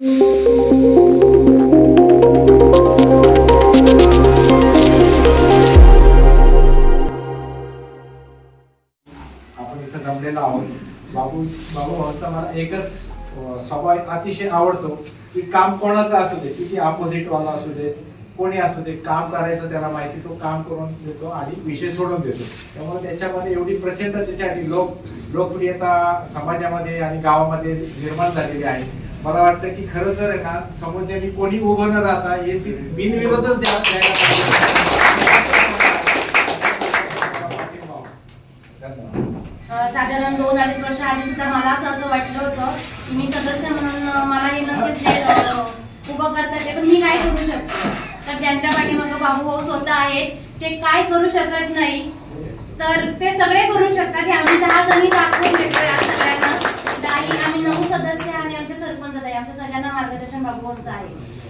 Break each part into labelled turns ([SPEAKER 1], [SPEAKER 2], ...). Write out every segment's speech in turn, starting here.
[SPEAKER 1] आपण इथं जमलेलो आहोत. बाबू भाऊचा मला एकच स्वभाव अतिशय आवडतो की काम कोणाचं असू दे, किती अपोजिट वाला असू दे, कोणी असू दे, काम करायचं त्याला माहिती, तो काम करून देतो आणि विषय सोडून देतो. त्यामुळे त्याच्यामध्ये एवढी प्रचंड त्याच्यासाठी लोकप्रियता समाजामध्ये आणि गावामध्ये निर्माण झालेली आहे. मला वाटतं की खरं तर आहे ना, समुद्राने कोणी उभं न राहता हे बिनविरोधच द्यायला
[SPEAKER 2] साधारण 2-2.5 वर्ष आधी सुद्धा मला असं वाटलं होतं की मी सदस्य म्हणून मला हे नक्कीच उभं करता येते, पण मी काय करू शकते. तर ज्यांच्या पाठीमागं बाबूभाऊ स्वतः आहेत, ते काय करू शकत नाही तर ते सगळे करू शकतात. हे आम्ही 10 जणी दाखवून देतोय या सगळ्यांना. आणि आम्ही 9 सदस्य आणि आमचे सरपंच आहे, आमच्या सगळ्यांना मार्गदर्शन बाबूभाऊंचं आहे.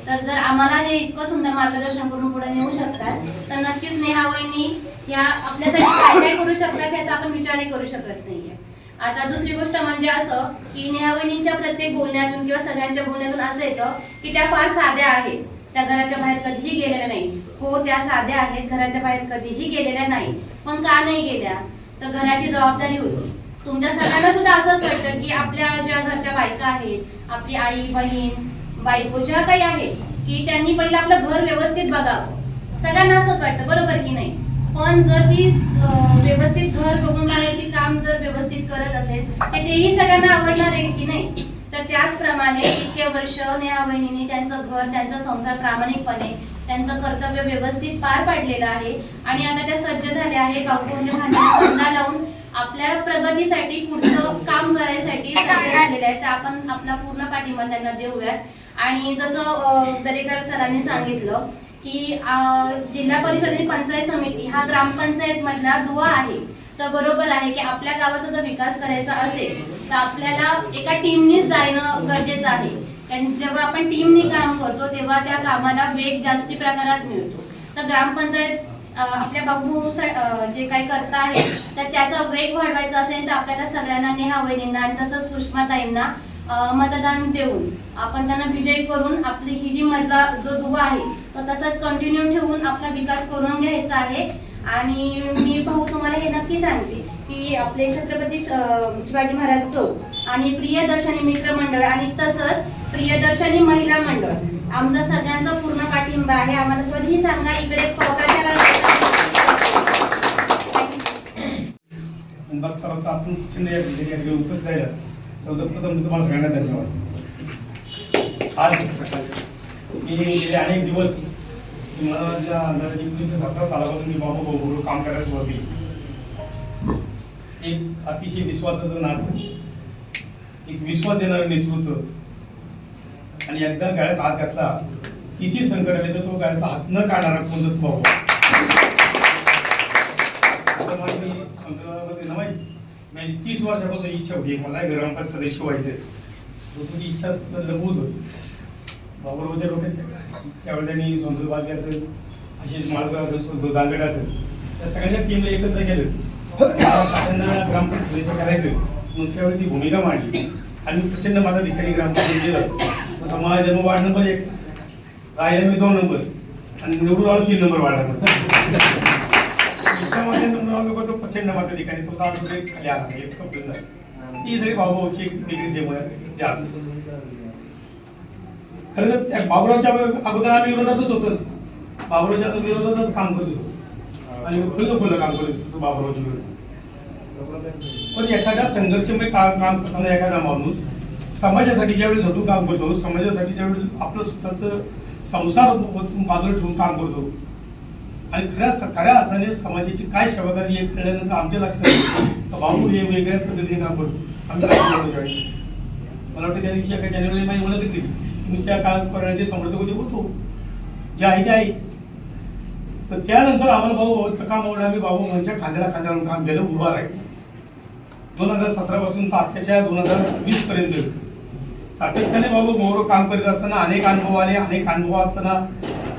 [SPEAKER 2] तर जर आम्हाला हे इतकं सुंदर मार्गदर्शन करून पुढे नेऊ शकतात तर नक्कीच नेहा वहिनी या आपल्यासाठी काय काय करू शकतात याचा आपण विचारही करू शकत नाहीये. आता दुसरी गोष्ट म्हणजे असं की नेहा वहिनींच्या प्रत्येक बोलण्यातून किंवा सगळ्यांच्या बोलण्यातून असं येतं की त्या फार साध्या आहेत, त्या घराच्या बाहेर कधीही गेलेल्या नाही. हो, त्या साध्या आहेत, घराच्या बाहेर कधीही गेलेल्या नाही. पण का नाही गेल्या तर घराची जबाबदारी होती. तुमच्या सगळ्यांना सुद्धा असंच वाटतं की आपल्या ज्या घरच्या बायका आहेत, आपली आई बहीण बायको ज्या काही आहेत की त्यांनी पहिलं आपलं घर व्यवस्थित बघावं. सगळ्यांना असंच वाटतं, बरोबर की नाही. पण जर ती व्यवस्थित घर बघून राहण्याची काम जर व्यवस्थित करत असेल तर तेही सगळ्यांना आवडणार आहे की नाही. तर त्याचप्रमाणे इतके वर्ष नेहा वहिनींनी त्यांचं घर, त्यांचा संसार प्रामाणिकपणे त्यांचं कर्तव्य व्यवस्थित पार पाडलेलं आहे. आणि आता त्या सज्ज झाल्या आहेत बाबूभाऊंच्या खांदा लावून आपल्या प्रगतीसाठी पुढचं काम करायसाठी झालेले आहेत. तर आपण आपला पूर्ण पाठिंबा त्यांना देऊयात. आणि जसं दरेकर सरांनी सांगितलं की जिल्हा परिषद आणि पंचायत समिती हा ग्रामपंचायत मधला दुवा आहे. तर बरोबर आहे की आपल्या गावाचा जर विकास करायचा असेल तर आपल्याला एका टीमनीच जाणं गरजेचं आहे. कारण जेव्हा आपण टीमनी काम करतो तेव्हा त्या कामाला वेग जास्ती प्रकारात मिळतो. तर ग्रामपंचायत आपल्या बाबू जे काही करता आहे तर त्याचा वेग वाढवायचा असेल तर आपल्याला सगळ्यांना नेहा वहिनींना आणि तसंच सुषमाताईंना मतदान देऊन आपण त्यांना विजयी करून आपली ही जी मधला जो दुवा आहे तो तसाच कंटिन्यू ठेवून आपला विकास करून घ्यायचा आहे. आणि मी भाऊ तुम्हाला हे नक्की सांगते की आपले छत्रपती शिवाजी महाराज चौक आणि प्रियदर्शनी मित्र मंडळ आणि तसंच प्रियदर्शनी महिला मंडळ आमचा सगळ्यांचा पूर्ण पाठिंबा आहे. आम्हाला कधीही सांगा, इकडे कशाला
[SPEAKER 3] आपण उपस्थित राहिला प्रथम तुम्हाला सगळ्यांना धन्यवाद. आज मी गेले अनेक दिवस मला ज्या 1917 सालापासून मी बाबूभाऊ काम करायला सुरुवात केली. एक अतिशय विश्वासाचं नातं, एक विश्वास देणारं नेतृत्व आणि एकदा गाळ्यात हात घातला किती संकट आले तर तो गाळ्याचा हात न काढणारा कोणताच भाऊ. आता माझी माझी 30 वर्षापासून इच्छा होती मला ग्रामपंचायत सदस्य व्हायचं. ती इच्छा लघुत होती. बाबूरावच्या डोक्यात त्यावेळेला त्यांनी संतोष बाजगे असेल, आशिष माळकर असेल, संतोष दांगड असेल, त्या सगळ्यांच्या टीमला एकत्र केलं. त्यांना ग्रामपंचायत सदस्य करायचं मग त्यावेळी ती भूमिका मांडली आणि प्रचंड माझा ठिकाणी ग्रामपंचायत दिलं. तसं माझा जन्म वार्ड नंबर 1, राहिला मी 2 नंबर आणि निवडून आलो 3 नंबर वार्ड नंबर. इच्छामध्ये नंबर तो प्रचंड माझ्या ठिकाणी तो खाली आला ही सगळी बाबूभाऊची खरं तर त्या बाबूरावच्या अगोदर आम्ही विरोधातच होतो. बाबूरावच्या विरोधातच काम करत होतो आणि खुल्लं काम करत होतो बाबूरावच्या विरोधात. पण एखाद्या संघर्षमय काम करताना एखादा माणूस समाजासाठी ज्यावेळी झटून काम करतो, समाजासाठी ज्यावेळी आपलं स्वतःचं संसार बाजूला ठेवून काम करतो आणि खऱ्या अर्थाने समाजाची काय सेवाकारी हे कळल्यानंतर आमच्या लक्षात येतं बाबू हे वेगळ्या पद्धतीने काम करतो. आम्ही मला वाटतं त्या दिवशी एका जानेवारी माझी मदत केली. मी त्या काळात करण्याचे समर्थक होतो जे आहे ते आहे. तर त्यानंतर आम्हाला भाऊचं काम आवडलं. आम्ही बाबूभाऊंच्या खांद्याला खांद्यावरून काम केलं. उभा राहील 2017 पासून तर आत्ताच्या 2020 पर्यंत सातत्याने बाबूभाऊ काम करीत असताना अनेक अनुभव आले. अनेक अनुभव असताना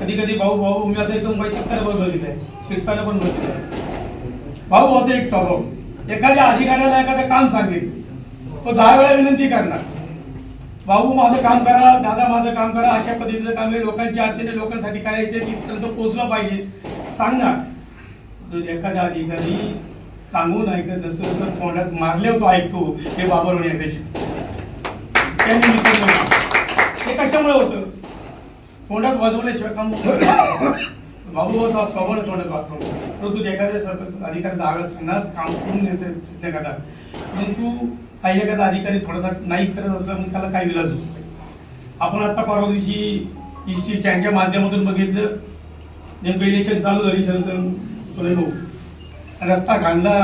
[SPEAKER 3] कधी कधी भाऊ मी असं एकदम वाईट बघितलं आहे, शिकताना पण बघितलं आहे. भाऊचा एक स्वभाव, एखाद्या अधिकाऱ्याला एखादं काम सांगितलं तो 10 वेळा विनंती करणार भाऊ माझं काम करा, दादा माझं काम करा, अशा पद्धतीचं काम आहे, लोकांची अडचणी लोकांसाठी करायचे, तिथपर्यंत पोहोचलं पाहिजे सांगणार. तर एखादा अधिकारी सांगून ऐकत नसेल तर तोंडात मारले तो ऐकतो, हे बाबरोनी अध्यक्ष त्यांनी हे कशामुळे होतं? तोंडात वाजवल्याशिवाय काम बाबूचा स्वभाव तोंडात वाचवतो, परंतु एखाद्या सरपंच अधिकारी 10 वेळा सांगणार काम करून घ्यायचं प्रयत्न करणार, परंतु काही एखादा अधिकारी थोडासा नाही करत असला मग त्याला काय विलाज होतो. आपण आता परवा दिवशी इष्टी स्टँडच्या माध्यमातून बघितलं, नेमकं इलेक्शन चालू झाली सोनेभाऊ, रस्ता खांदा,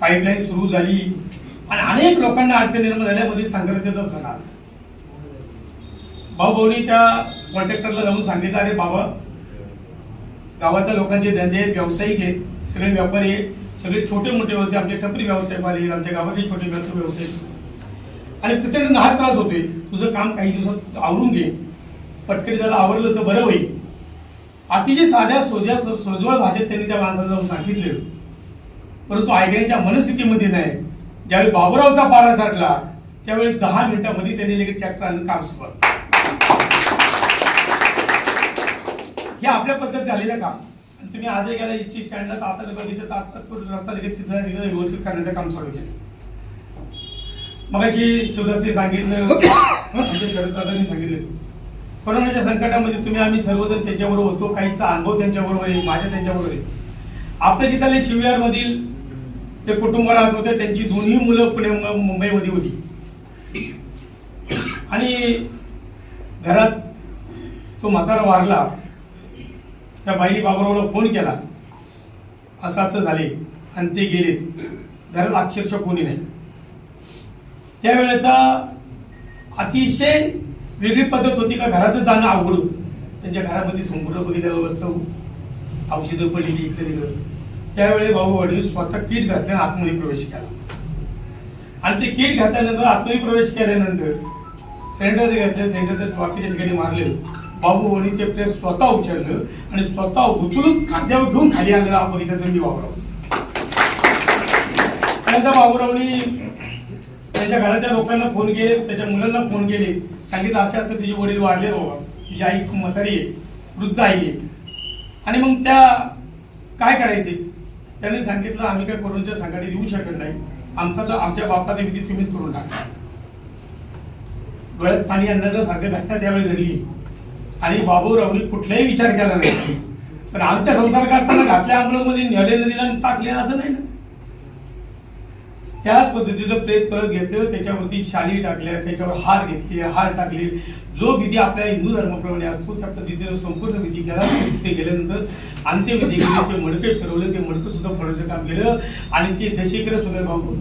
[SPEAKER 3] पाईपलाईन सुरू झाली आणि अनेक लोकांना अडचण निर्माण झाल्यामध्ये संक्रांतीचा सण आला. भाऊभाऊनी त्या कॉन्ट्रॅक्टरला जाऊन सांगितलं, अरे बाबा गावाच्या लोकांचे धंदे व्यावसायिक आहेत, सगळे व्यापारी आहेत, सगळे छोटे मोठे व्यवसाय, आमचे टपरी व्यावसायिक आले, आमच्या गावातले छोटे व्यवसाय आणि प्रचंड हा त्रास होतोय, तुझं काम काही दिवसात आवरून घे, पटकन त्याला आवरलं तर बरं होईल. अतिशय साध्या सोजवळ भाषेत त्यांनी त्या माणसाला जाऊन सांगितले, परंतु ऐकण्याच्या मनस्थितीमध्ये नाही. ज्यावेळी बाबूरावचा पारा चढला त्यावेळी 10 मिनिटांमध्ये त्यांनी लगेच ट्रॅक्टर आणून काम सुरू केलं. हे आपल्या पद्धत झालेलं काम. तुम्ही आजही गेला इष्टी स्टँडला तर आता बघितलं तर आता तो रस्ता लगेच तिथं व्यवस्थित करण्याचं काम चालू केलं. मगाशी शिवदासने सांगितलं, आमच्या शरददादांनी सांगितलं, कोरोनाच्या संकटामध्ये तुम्ही आम्ही सर्वजण त्यांच्याबरोबर होतो, काहीचा अनुभव त्यांच्याबरोबर आहे, माझ्या त्यांच्याबरोबर आहे. आपल्या जिथले शिवयार मधील ते कुटुंब राहत होते, त्यांची दोन्ही मुलं मुंबईमध्ये होती आणि घरात तो म्हातारा वारला. त्या बाईने बाबूरावला फोन केला, असं असं झाले आणि ते गेले, घरात अक्षरशः कोणी नाही. त्यावेळेचा अतिशय वेगळी पद्धत होती का घरातच जाणं अवघड होतं. त्यांच्या घरामध्ये संपूर्ण बघितलेलं वस्तू, औषधं पडलेली इकडे तिकडं. त्यावेळी भाऊ वडील स्वतः किट घातल्याने आतमध्ये प्रवेश केला आणि ते किट घातल्यानंतर आतमध्ये प्रवेश केल्यानंतर सेंटरचे घातले, सेंटरच्या बाकीच्या ठिकाणी मारले. बाबू वडील ते प्लेस स्वतः उचललं आणि स्वतः उचलून खांद्यावर घेऊन खाली आणलं. आपण बघितलं तुम्ही बाबूराव. त्यानंतर बाबूरावनी त्याच्या घराच्या लोकांना फोन केले, त्याच्या मुलांना फोन केले, सांगितलं असं असं तिचे वडील वाढले बाबा, तिची आई खूप म्हातारी आहे, वृद्ध आई आहे. आणि मग त्या काय करायचे? त्यांनी सांगितलं आम्ही काय कोरोनाच्या संकटात येऊ शकत नाही, आमच्या बापाचा विधी तुम्हीच करून टाका. डोळ्यात पाणी आणण्याचं सारखं घटना त्यावेळी घडली आणि बाबूरावनी कुठलाही विचार केला नाही. पण आमच्या संसार करताना घातल्या अंमलामध्ये नेले नदीला आणि टाकले असं नाही ना. त्याच पद्धतीचं प्रेत परत घेतलं, त्याच्यावरती शाली टाकल्या, त्याच्यावर हार घेतले, हार टाकले. जो विधी आपल्या हिंदू धर्माप्रमाणे असतो त्या पद्धतीनं संपूर्ण विधी केला. तिथे गेल्यानंतर अंत्यविधी केली, ते मडके फिरवलं, ते मडकं सुद्धा फोडायचं काम केलं आणि ते दशेकर सुद्धा भाऊ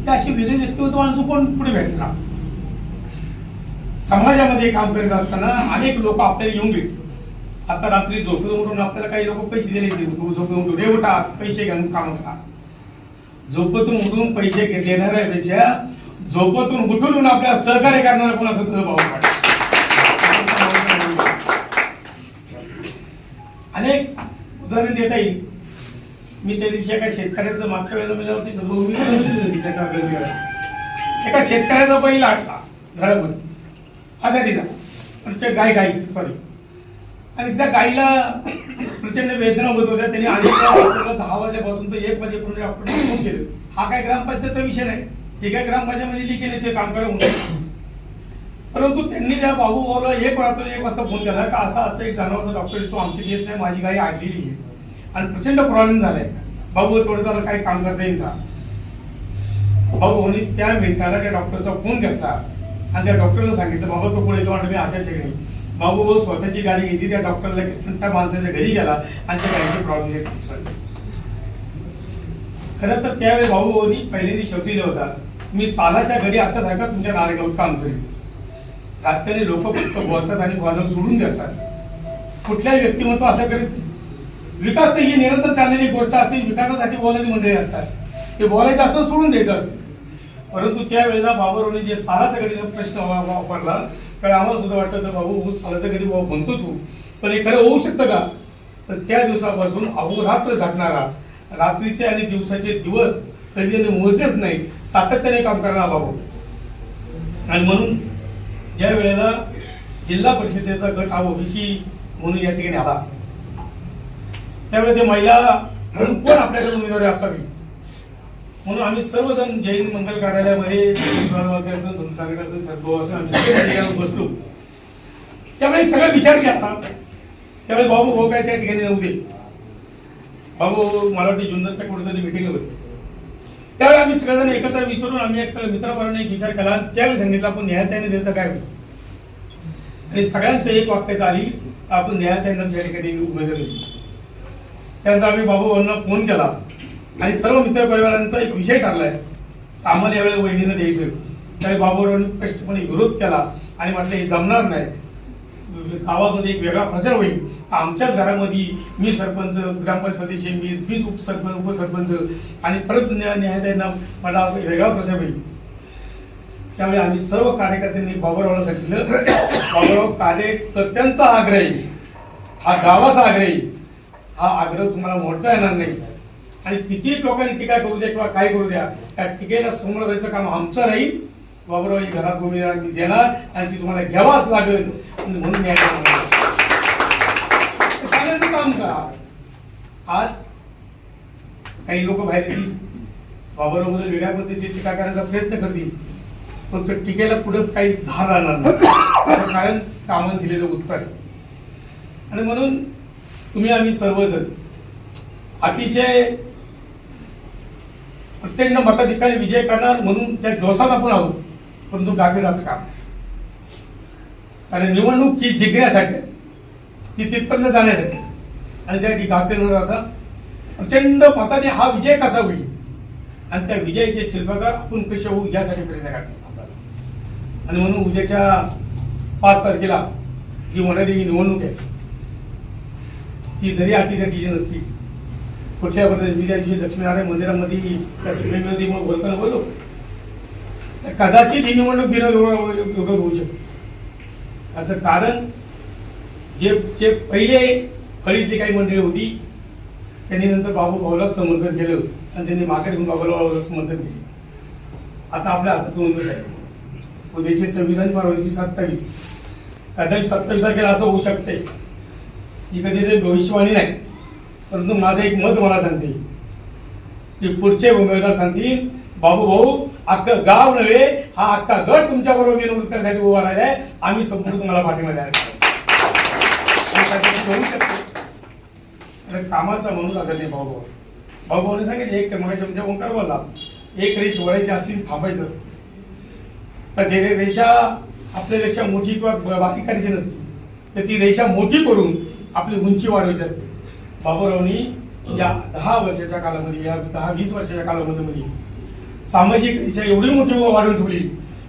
[SPEAKER 3] ते अशी वेगळी व्यक्तिमत्व माणूस कोण पुढे भेटला. समाजामध्ये काम करीत असताना अनेक लोक आपल्याला येऊन भेटतात. आता रात्री झोपेतून उठून आपल्याला काही लोक पैसे दिले, झोपेतून उठून रे उठा पैसे घेऊन काम करा. झोपेतून उठून पैसे देणाऱ्यापेक्षा झोपेतून उठून आपल्याला सहकार्य करणारा कोण असं तुझं भाऊ वाटत. अनेक उदाहरण देता येईल. मी त्या दिवशी एका शेतकऱ्याचं मागच्या वेळेला मिळावरती एका शेतकऱ्याचा बैल आटला घरामध्ये आजारीचा, गाय सॉरी, आणि त्या गायीला प्रचंड वेदना होत होत्या. त्यांनी 10 वाजेपासून तर 1 वाजेपर्यंत आपण फोन केलं. हा काय ग्रामपंचायतचा विषय नाही, हे काय ग्रामपंचायतमध्ये लिखित ते काम करा म्हणून. परंतु त्यांनी त्या बाबूभाऊला 1 वाजता फोन केला का असं एक जनावरचा डॉक्टर येतो, आमची येत नाही, माझी गाय आडलेली आहे आणि प्रचंड प्रॉब्लेम झालाय, बाबू थोडं काही काम करता येईल का? बाबूभाऊनी त्या मिनिटाला त्या डॉक्टरचा फोन घेतला आणि त्या डॉक्टरला सांगितलं बाबा तो पुढे येतो आणि मी अशा ठिकाणी. बाबूभाऊ स्वतःची गाडी घेतली, त्या डॉक्टरला घेतलं, त्या माणसाच्या घरी गेला आणि त्या गाडीचे प्रॉब्लेम सॉल्व्ह. खरं तर त्यावेळी भाऊभाऊनी पहिल्यांदा शब्द दिला होता, मी सालाच्या घडी असल्यासारखा तुमच्या नारेगावात काम करेन. राजकारणी लोक फक्त बोलतात आणि बाजूला सोडून देतात. कुठल्याही व्यक्तिमत्व असं करीत. विकास तर ही निरंतर चाललेली गोष्ट असते, विकासासाठी बोलणारी मंडळी असतात, ते बोलायचं असतं सोडून द्यायचं असतं. परंतु त्यावेळेला बाबूरावने जे सालाच्या घडीचा प्रश्न वापरला तर आम्हाला सुद्धा वाटतं तर बाबू सालाच्या घडी बाबा म्हणतो तू, पण हे खरं होऊ शकतं का? तर त्या दिवसापासून अहोरात्र झटणारा, रात्रीचे आणि दिवसाचे दिवस कधी त्यांनी मोजलेच नाही, सातत्याने काम करणारा बाबू. आणि म्हणून ज्या वेळेला जिल्हा परिषदेचा गट हा ओबीसी म्हणून या ठिकाणी आला, त्यावेळेस ते महिला म्हणून कोण आपल्याकडे उमेदवारी असावी म्हणून आम्ही सर्वजण जैन मंगल कार्यालयामध्ये बसलो. त्यावेळी सगळा विचार केला. त्यावेळेस बाबू भाऊ काय त्या ठिकाणी नव्हते. बाबू मला वाटते जुन्नरच्या कुठेतरी मिटिंग होती. त्यावेळी आम्ही सगळेजण एकत्र विचारून आम्ही एक सगळं मित्राबरोबर एक विचार केला. त्यावेळी सांगितलं आपण न्यायालयाने देतं काय होईल. आणि सगळ्यांचं एक वाक्यात आली, आपण न्यायालयानं त्या ठिकाणी उमेदवारी दिली. त्यानंतर आम्ही बाबू भाऊंना फोन केला आणि सर्व मित्र परिवारांचा एक विषय ठरलाय, आम्हाला यावेळेला वहिनीनं द्यायचं. त्यावेळी बाबूरावांनी स्पष्टपणे विरोध केला आणि म्हटलं हे जमणार नाही, गावामध्ये एक वेगळा प्रचार होईल. आमच्याच घरामध्ये मी सरपंच, ग्रामपंचायत सदस्य, मीच उपसरपंच आणि परत न्यायालयानं मला वेगळा प्रचार होईल. त्यावेळी आम्ही सर्व कार्यकर्त्यांनी बाबूरावाला सांगितलं, बाबूराव कार्यकर्त्यांचा आग्रह आहे, हा गावाचा आग्रह आहे, हा आग्रह तुम्हाला मोडता येणार नाही. आणि किती लोकांनी टीका करू द्या किंवा काय करू द्या, त्या टीकेला समोर जायचं काम आमचं राहील. बाबूराव ही घरात उमेदवार मी देणार आणि ती तुम्हाला घ्यावाच लागेल म्हणून सांगायचं काम करा. आज काही लोक बाहेर येतील, बाबूराव बद्दल वेगळ्या पद्धतीची टीका करण्याचा प्रयत्न करतील, पण टीकेला पुढेच काही धार राहणार नाही, कारण कामाला दिलेलं उत्तर आहे. आणि म्हणून तुम्ही आम्ही सर्वजण अतिशय प्रचंड मताधिकाने विजय करणार म्हणून त्या जोशात आपण आहोत. परंतु गाफील राहतं काम, कारण निवडणूक ही जिंकण्यासाठी असते, ती तिथपर्यंत जाण्यासाठी असते. आणि त्यासाठी गाफील न राहता प्रचंड मताने हा विजय कसा होईल आणि त्या विजयाचे शिल्पकार आपण कसे होऊ यासाठी प्रयत्न करतात आपल्याला. आणि म्हणून उद्याच्या 5 तारखेला जी होणारी निवडणूक आहे ती जरी अटीतटीची नसली, कुठल्या पद्धतीने मी त्या दिवशी लक्ष्मीनारायण मंदिरामध्ये त्या सिमेंटमध्ये मग बोलताना बोललो, कदाचित ही निवडणूक विरोध होऊ शकते. याचं कारण जे पहिले फळीतली काही मंडळी होती त्यांनी नंतर बाबू भाऊला समर्थन केलं आणि त्यांनी मागे घेऊन बाबूरावाला समर्थन केले. आता आपल्या हातात 2 दिवस आहे, उद्याचे 26 आणि परवाची 27. कदाचित 27 तारखेला असं होऊ शकते. ही कधी भविष्यवाणी नाही, परंतु माझं एक मत मला सांगते की पुढचे उमेदवार सांगतील, बाबू भाऊ अख्खं गाव नव्हे हा अख्खा गट तुमच्या बरोबर निवडणूक करण्यासाठी उभा राहिलाय, आम्ही संपूर्ण तुम्हाला पाठिंबा द्यायला होऊ शकतो. कामाचा माणूस आदरणीय भाऊ भाऊने सांगितले, एक मग तुमच्या ओंकार बोलला, एक रेष वळायची असतील थांबायचं असतं, तर ते रेषा आपल्यापेक्षा मोठी किंवा बारीक करायची नसते, तर ती रेषा मोठी करून आपली उंची वाढवायची असते. बाबूरावनी या 10 वर्षाच्या कालामध्ये, या 10-20 वर्षाच्या कालामध्ये सामाजिक रेषा एवढी मोठी वाढवून ठेवली,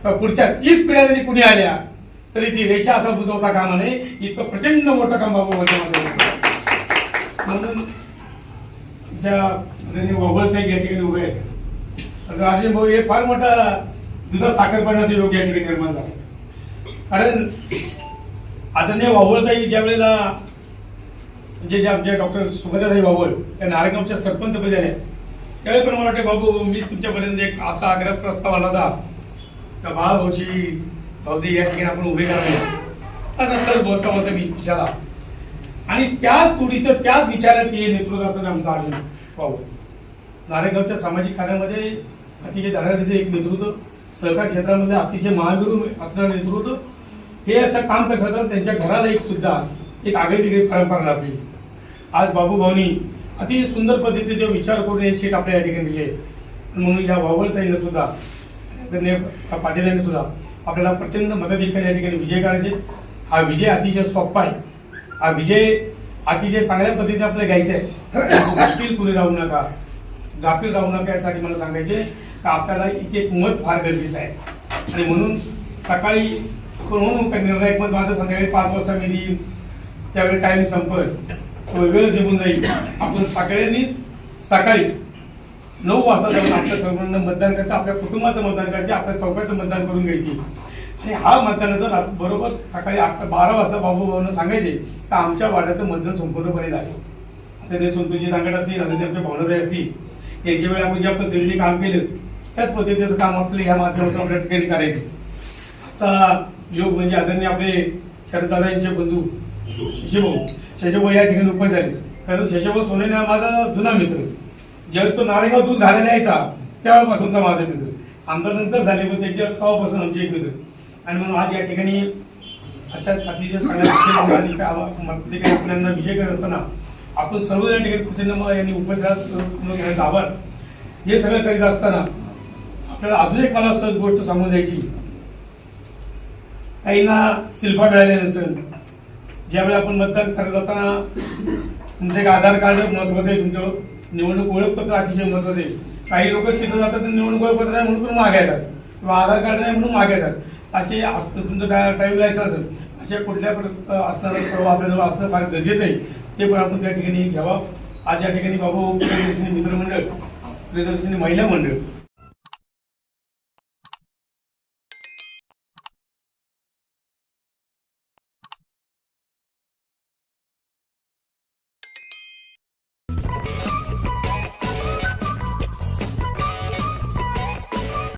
[SPEAKER 3] पुढच्या 30 पिढ्या जरी कुणी आल्या तरी ती रेषा आता बुजवता कामा नये, इतकं प्रचंड मोठं काम बाबू म्हणून ज्या वगळता या ठिकाणी उभे आहेत राजे भाऊ, हे फार मोठा दुधा साखर पाण्याचं योग या ठिकाणी निर्माण झालं. कारण आदरणीय वावळताई ज्या वेळेला म्हणजे जे आमच्या डॉक्टर सुगंधाताई वावळ त्या नारायणगावच्या सरपंच पदी झाल्या, त्यावेळी पण मला वाटते बाबू मीच तुमच्यापर्यंत एक असा आग्रह प्रस्ताव आला होता का भाऊजी या ठिकाणी आपण उभे करावे, असं सर बोलता बोलता मी विचारला. आणि त्याच तुडीचं त्याच विचाराचे नेतृत्व असताना आमचं अर्जुन भाऊ नारायणगावच्या सामाजिक कार्यामध्ये अतिशय धडाडीचं एक नेतृत्व, सहकार क्षेत्रामध्ये अतिशय महावीर असणारं नेतृत्व, हे असं काम करत असताना त्यांच्या घराला एक आगळीवेगळी परंपरा लाभली. आज बाबू भाऊनी अतिशय सुंदर पद्धतीचे जो विचार करून हे सीट आपल्या या ठिकाणी दिली आहे. म्हणून या वावळताईनं सुद्धा पाटील यांनी सुद्धा आपल्याला प्रचंड मताधिक्याने या ठिकाणी विजय करायचे. हा विजय अतिशय सोपा आहे, हा विजय अतिशय चांगल्या पद्धतीने आपल्याला घ्यायचा आहे. गाफील कुणी राहू नका, गाफील राहू नका यासाठी मला सांगायचे का आपल्याला एक मत फार गरजेचं आहे. आणि म्हणून सकाळी म्हणून निर्णायक मत माझं संध्याकाळी 5 वाजता मी देईन, त्यावेळी टाइम संपत तो वेळ निघून जाईल. आपण सगळ्यांनीच सकाळी 9 वाजता जाऊन आपल्या सर्वांना मतदान करायचं, आपल्या कुटुंबाचं मतदान करायचं, आपल्या चौकाचं मतदान करून घ्यायची. आणि हा मतदानाचा बरोबर सकाळी 12 वाजता बाबू भाऊंना सांगायचे का आमच्या वाड्याचं मतदान संपूर्णपणे झाले. आता संतोषजी दांगड असतील, आमच्या भावनाताई असतील, यांच्या वेळी आपण ज्या पद्धतीने काम केलं त्याच पद्धतीचं काम आपलं ह्या माध्यमातून आपल्या ठिकाणी करायचं. आजचा योग म्हणजे आदरणीय आपले शरददादा यांचे बंधू शशीभाऊ या ठिकाणी उपस्थित झाले. कारण शशीभाऊ सोनेने हा माझा जुना मित्र. ज्यावेळी तो नारेगाव दूध घालायला यायचा तेव्हापासूनचा माझा मित्र. आमचा नंतर झाले पण त्यांच्या तेव्हापासून आमचे एक मित्र. आणि म्हणून आज या ठिकाणी अतिशय चांगल्या आपल्याला विजय करत असताना आपण सर्व या ठिकाणी प्रचंड यांनी उपस्थित आभार. हे सगळं करीत असताना आपल्याला अजून एक मला सहज गोष्ट सांगून द्यायची. काहींना शिल्पा मिळाले नसेल. ज्यावेळी आपण मतदान करत असताना तुमचं एक आधार कार्ड महत्वाचं आहे. तुमचं निवडणूक ओळखपत्र अतिशय महत्वाचं आहे. काही लोक तिथं जातात निवडणूक ओळखपत्र नाही म्हणून मागे येतात किंवा आधार कार्ड नाही म्हणून मागे येतात. असे तुमचं ड्रायव्हिंग लायसन्स असेल अशा कुठल्या असणारं प्रभाव आपल्याजवळ असणं फार गरजेचं आहे. ते पण आपण त्या ठिकाणी घ्यावा. आज या ठिकाणी बाबू प्रियदर्शनी मित्रमंडळ, प्रियदर्शनी महिला मंडळ